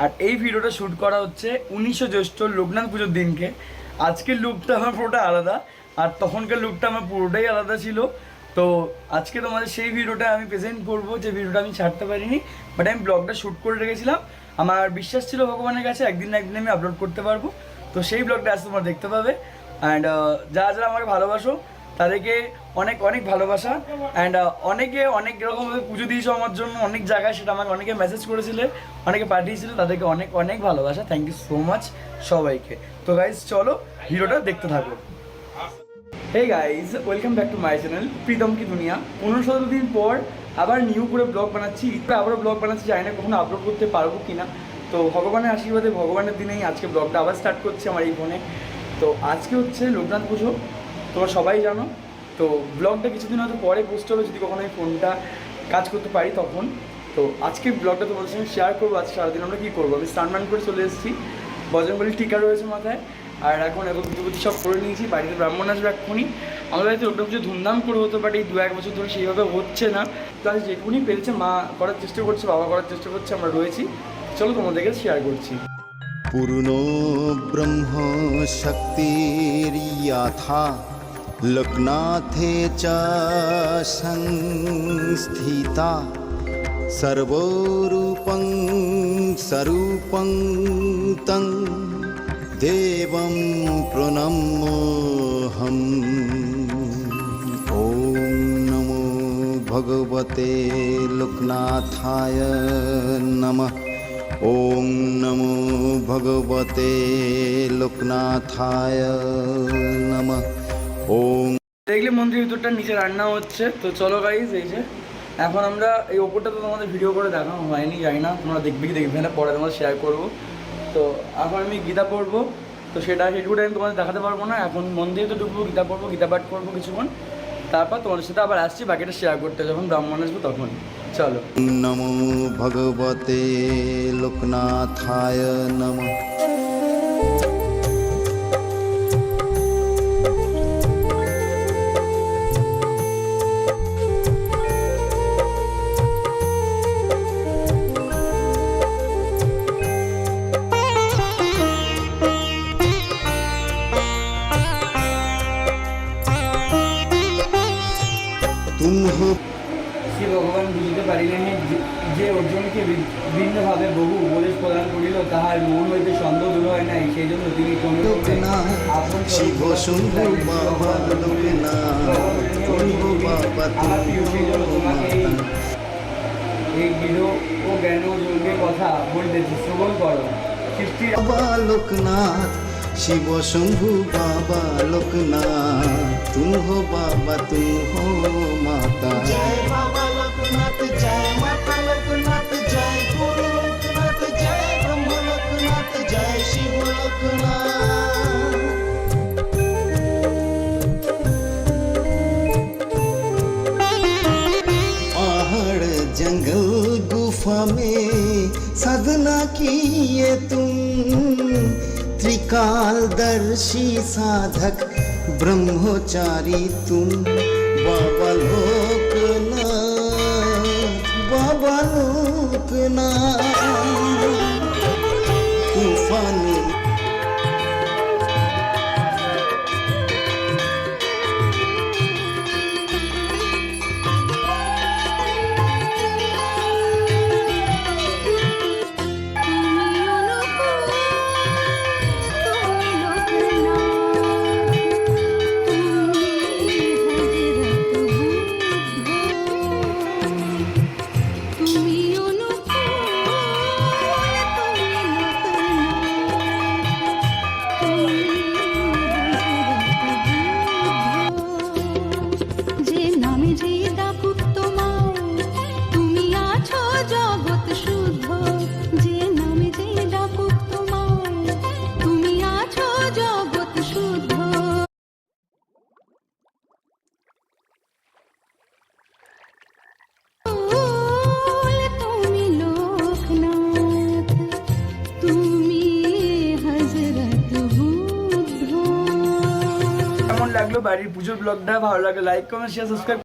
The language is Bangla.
আর এই ভিডিওটা শ্যুট করা হচ্ছে 19শে জ্যৈষ্ঠ লোকনাথ পুজোর দিনকে। আজকের লুকটা আমার পুরোটা আলাদা, আর তখনকার লুকটা আমার পুরোটাই আলাদা ছিল। তো আজকে তোমাদের সেই ভিডিওটা আমি প্রেজেন্ট করবো, যে ভিডিওটা আমি ছাড়তে পারিনি, বাট আমি ব্লগটা শ্যুট করে রেখেছিলাম। আমার বিশ্বাস ছিল ভগবানের কাছে একদিন না একদিন আমি আপলোড করতে পারবো। তো সেই ব্লগটা আজ তোমরা দেখতে পাবে। অ্যান্ড যারা যারা আমাকে ভালোবাসো তাদেরকে অনেক অনেক ভালোবাসা। অ্যান্ড অনেকে অনেক রকমভাবে পুজো দিয়েছো আমার জন্য, অনেক জায়গায় সেটা আমাকে অনেকে মেসেজ করেছিলে, অনেকে পাঠিয়েছিল, তাদেরকে অনেক অনেক ভালোবাসা। থ্যাংক ইউ সো মাচ সবাইকে। তো গাইজ চলো ভিডিওটা দেখতে থাকো। Hey guys, welcome back to my channel Pritam কি দুনিয়া। 15-17 দিন পর আবার নিউ করে ব্লগ বানাচ্ছি, আবারও ব্লগ বানাচ্ছি, জানি না কখনো আপলোড করতে পারবো কি না। তো ভগবানের আশীর্বাদে ভগবানের দিনেই আজকে ব্লগটা আবার স্টার্ট করছি আমার এই ফোনে। তো আজকে হচ্ছে লোকনাথ পুজো, তোমরা সবাই জানো। তো ব্লগটা কিছুদিন হয়তো পরে পোস্ট হবে, যদি কখনো আমি ফোনটা কাজ করতে পারি তখন। তো আজকে ব্লগটা তোমাদের সঙ্গে শেয়ার করবো। আজকে সারাদিন আমরা কী করবো, আমি স্নান করে চলে এসেছি, বজরংবলী টিকা রয়েছে মাথায়, আর এখন বিভূতি সব করে নিয়েছি। বাড়িতে ব্রাহ্মণ আসবে এক্ষুনি। আমাদের বাড়িতে লোকটা পুজো ধুমধাম করে হতো, বাট এই 2-1 বছর ধরে সেইভাবে হচ্ছে না। তো আজ যেটুকুনি পেরেছে মা করার চেষ্টা করছে, বাবা করার চেষ্টা করছে, আমরা রয়েছি। চলো তোমাদেরকে শেয়ার করছি। पूर्णो ब्रह्म शक्तिर्याथा लोकनाथे च संस्थिता सर्वरूपं स्वरूपं तं देवं प्रणम्योऽहम्। ॐ नमो भगवते लोकनाथाय नमः। ओम नमो भगवते लोकनाथाय नमः। ओम দেখলে মন্দিরের ভিতরটা নিচে রান্না হচ্ছে। তো চলো গাইজ, এই যে এখন আমরা এই ওপরটা তো তোমাদের ভিডিও করে দেখানো হয়নি, জানি না তোমরা দেখবে কি দেখবে না, পরে তোমাদের শেয়ার করবো। তো এখন আমি গীতা পড়বো, তো সেটুকুটা আমি তোমাদের দেখাতে পারবো না। এখন মন্দিরে তো ঢুকবো, গীতা পড়বো, গীতা পাঠ করবো কিছুক্ষণ, তারপর তোমাদের সাথে আবার আসছি বাকিটা শেয়ার করতে, যখন ব্রাহ্মণ আসবো তখন। চলো। नमो भगवते लोकनाथाय नमः। तुम हो শ্রী ভগবান বুঝিতে পারিলেন যে অর্জুনকে ভিন্নভাবে বহু উপদেশ প্রদান করিল, তাহার মন হইতে সন্দেহ দূর হয় নাই। সেই জন্য তিনি শিব শম্ভু বাবা আমার প্রিয়, সেই জন্য তোমাকে এই গৃহ ও জ্ঞান ও যোগের কথা বলিতেছি, শ্রবণ করো। সৃষ্টির বাবা লোকনাথ शिव शंभु बाबा लोकनाथ, तुम हो बाबा तुम हो माता। जय बाबा लोकनाथ, जय माता लोकनाथ, जय गुरु लोकनाथ, जय ब्रह्म लोकनाथ, जय शिव लोकनाथ। पहाड़ जंगल गुफा में साधना किए तुम, त्रिकालदर्शी साधक ब्रह्मचारी तुम। बाबा लोकनाथ, बाबा लोकनाथ, तूफान লাগলো বাড়ির পুজোর ব্লগটা। ভালো লাগলে লাইক কমেন্ট শেয়ার সাবস্ক্রাইব